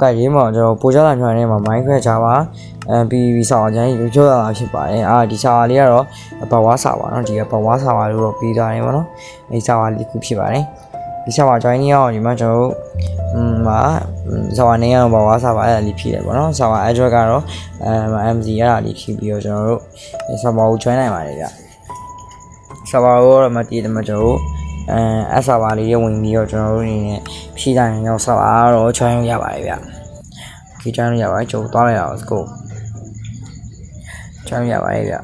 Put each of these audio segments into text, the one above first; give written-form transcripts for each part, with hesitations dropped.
cái gì mà cho bố cháu làm cho này mà máy phải chào á bị sao vậy cho làဖြစ်ပါတယ်ဒီစာလေးကတော့ဘဝစာပါเนาะဒီကဘဝစာပါလို့ပြီးသွားတယ်ပေါ့နော်ဒီစာပါလေးခုဖြစ်ပါတယ်ဒီစာပါ join နေအောင်ဒီမှာကျွန်တော်မှာစာပါနေအောင်ဘဝစာပါအဲ့ဒါလေးဖြစ်တယ်ပေါ့နော်စာပါ address ကတော့ MZ အဲ့ဒါလေးဖြစ်ပြီးတော့ကျွန်တော်တို့စာပါကို join နိုင်ပါတယ်ဗျစာပါကိုတော့မတည်တယ်မှာကျွန်တော်အစာပါလေးတွေဝင်ပြီးတော့ကျွန်တော်တို့အနေနဲ့ဖြည့်တိုင်းရောက်စာပါတော့ join ရပါတယ်ဗျဒီ join ရပါတယ်ကျွန်တော်သွားလိုက်အောင် let's go ချမ်းရပါတယ်ဗျ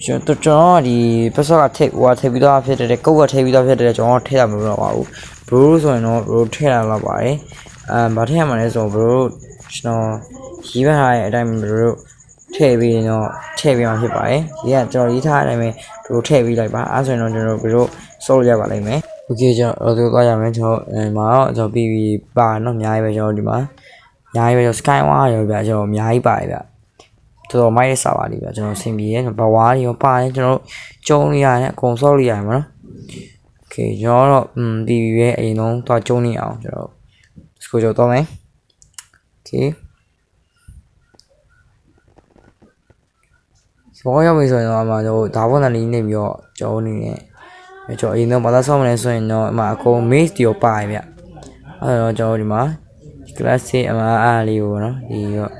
ကျွန်တော်ဒီပတ်စောကထည့်ထည့်ပြီးတော့ဖြစ်တယ်ကုတ်ကထည့်ပြီးတော့ဖြစ်တယ်ကျွန်တော်ထည့်ရမလို့တော့ပါဘူး bro ဆိုရင်တော့ bro ထည့်ရတော့ပါတယ်ဗာထည့်ရမှာလဲဆို bro ကျွန်တော်ရေးထားတဲ့အတိုင်း bro ထည့်ပြီးတော့ထည့်ပြီးမှဖြစ်ပါတယ်ဒီကကျွန်တော်ရေးထားတဲ့အတိုင်းပဲ bro ထည့်ပြီးလိုက်ပါအဲဆိုရင်တော့ကျွန်တော် bro စောလို့ရပါလိမ့်မယ်โอเคကျွန်တော်တို့သွားရမယ်ကျွန်တော်မှာတော့ကျွန်တော်ပြီးပါတော့အများကြီးပဲကျွန်တော်ဒီမှာအများကြီးပဲကျွန်တော် sky wire ရောဗျာကျွန်တော်အများကြီးပါတယ်ဗျတော်တော်မိုက်ရစာပါလိဗျာကျွန်တော်ဆင်ပြေရဲ့ဘဝတွေရောပါတယ်ကျွန်တော်ကျုံလေးရတယ်အကုန်စောက်လေးရတယ်မနော်โอเคကျွန်တော်တော့ပြီးပြီပဲအရင်ဆုံးသွားကျုံနေအောင်ကျွန်တော်စကိုကြောတော့မယ်โอเคဘောရောက်ပြီဆိုရင်တော့အမှကျွန်တော်ဒါပေါ်နဲ့လေးနေပြီးတော့ကျုံနေနေကျွန်တော်အရင်တော့ဘာသာဆောင်းမလဲဆိုရင်တော့အမအကုန် maze တီကိုပါတယ်ဗျအဲ့တော့ကျွန်တော်ဒီမှာ classic အမအားလေးကိုနော်ဒီတော့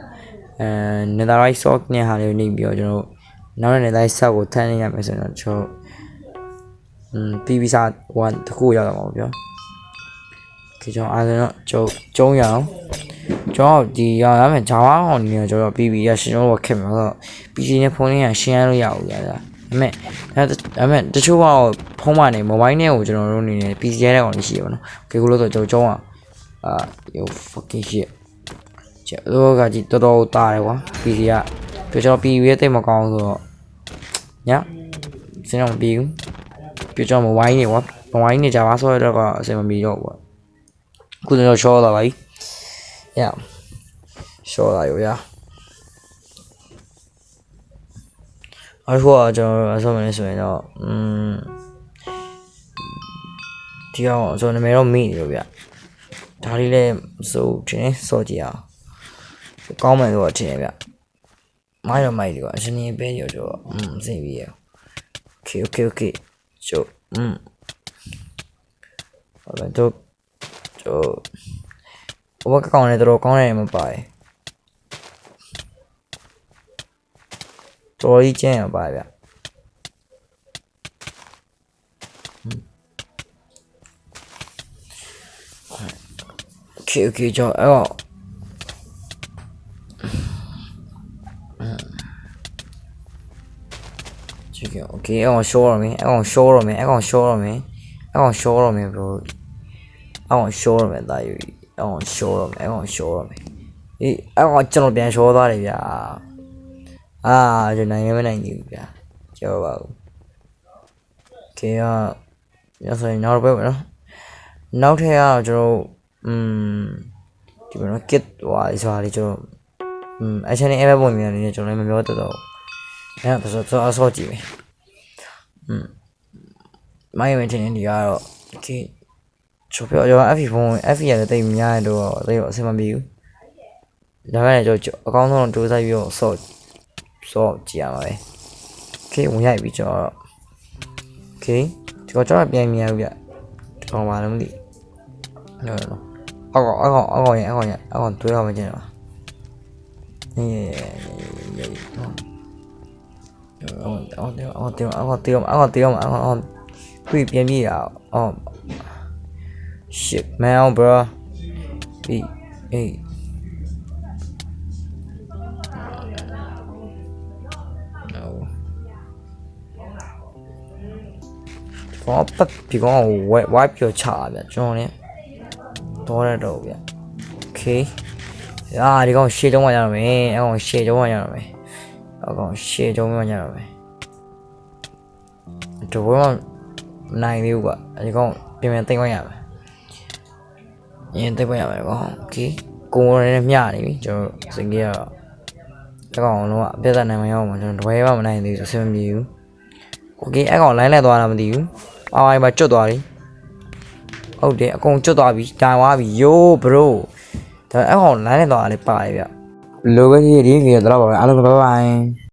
netherite sock နဲ့ဟာလေးကိုနေပြီးတော့ကျွန်တော်နောက်တဲ့ netherite sock ကိုထမ်းနေရမယ်ဆိုတော့ကျွန်တော်PV စာ1တခုရောက်တော့မှာဗျာဒီကျွန်တော်အားလုံးတော့ကျုံရအောင်ကျွန်တော်ဒီရရမယ် Java ဟောင်းနေတော့ကျွန်တော် PV ရရှင်းလို့ခက်မှာဆိုတော့ PC နဲ့ဖုန်းလေးကရှင်းရလို့ရအောင်ဗျာဒါပေမဲ့တချို့ကဖုန်းမနေ mobile နဲ့ကိုကျွန်တော်တို့အနေနဲ့ PC ရဲတဲ့ကောင်လေးရှိရပါတော့။ကေကူလို့ဆိုကျွန်တော်ကျုံးyo fucking shit ကျွန်တော်ကကြည့်တော်တော်တားတယ်ကွာ PC ကပြောကျွန်တော် PV ရဲ့တိတ်မကောင်းဆိုတော့ညစင်းတော့မပြီးဘူးပြောကျွန်တော် mobile နဲ့ကွာ mobile နဲ့ Java ဆော့ရတော့ကအဆင်မပြေတော့ဘူး။အခုကျွန်တော် short လာပါပြီ။ Yeah short လာရောဗျာအခုကကျွန်တော်အဆုံးမနေဆိုရင်တော့ဒီအောင်ကျွန်တော်နာမည်တော့မိနေလို့ဗျဒါလေးလည်းဆိုတင်စောကြည့်အောင်ကောင်းမယ်လို့ထင်ရဗျမိုက်တော့မိုက်တယ်ကွာအရှင်ကြီးပဲရောကျွန်တော်စိတ်ပြီးရ okay ကျို့ဟုတ်တယ်ကျို့ဘကကောင်းနေတော့ကောင်းနေမှာပါတယ်တော်ကြီးကျင်းရပါဗျOkay ကျွန်တော်အဲ့ကြည့်ကြ Okay အဲ့ show ရမယ်bro အဲ့ show ရမယ်ဒါယူအဲ့ show ရမယ်အဲ့ show ရမယ်အေးအဲ့ကျွန်တော်ပြန် show သွားတယ်ဗျာကျွန်တော်နိုင်ငံမနိုင်ဘူးဗျာကြောက်ပါဘူး Okay ရဆိုရင်နောက်ပဲနော်နောက်ထပ်ကတော့ကျွန်တော်ဒီမှာ kit ဟိုဆိုတာလေးကျွန်တော်အချင်းနဲ့အဲ့ဘက်ပုံမြင်နေကျွန်တော်လည်းမပြောတော့အဲ့တော့အစောကြည့်မယ်မိုင်းဝင်တင်ဒီကတော့ Okay ချိုးပြောကျွန်တော် FE ဖုန်း FE ရတဲ့တိတ်များတယ်တော့တိတ်အဆင်မပြေဘူးဒါပေမဲ့ကျွန်တော်အကောင်းဆုံးတိုးဆိုင်ပြီးတော့စော့ကြည့်ရမှာပဲ Okay ဝင်ရိုက်ပြီးကျွန်တော် Okay ဒီကတော့ကျွန်တော်ပြန်မြင်ရဘူးဗျဒီကောင်ပါလို့မသိနော်အောက်တွေးရမှာကျင်တော့ပြီးပြန်ပြီးရအောင် shit man bro ပြီးပတ်ပြီးကောင် wipe ပြချဗျကျွန်တော် ਨੇ တော့ရတော့ဗျ Okay ဒီကောင်ရှေ့ကျုံးမှရတော့မယ်အဲ့ကောင်ရှေ့ကျုံးမှရတော့မယ်အဲ့ကောင်ရှေ့ကျုံးမှရတော့မယ်တော့ဘာမှနိုင်သေးဘူးကွာဒီကောင်ပြင်သိမ့်ခွင့်ရမယ်ရင်သိမ့်ခွင့်ရမယ်ကွာ Okay ကိုယ်နဲ့မျှနေပြီကျွန်တော်စင်ကြီးကတော့အဲ့ကောင်လုံးဝအပြတ်သက်နိုင်မရအောင်ကျွန်တော်တပွဲမှမနိုင်သေးဘူးဆိုစင်မပြေဘူး Okay အဲ့ကောင်လိုင်းလဲသွားတာမသိဘူး။အော်အိုင်မှာကျွတ်သွားပြီ။ဟုတ်တယ်အကုန်ကျွတ်သွားပြီ။တိုင်သွားပြီ။ Yo bro ဒါအဲ့ကောင်လိုင်းလဲသွားတာလည်းပါတယ်ဗျ။လိုပဲကြီးဒီဗီဒီယိုတော့ပါပဲအားလုံး bye bye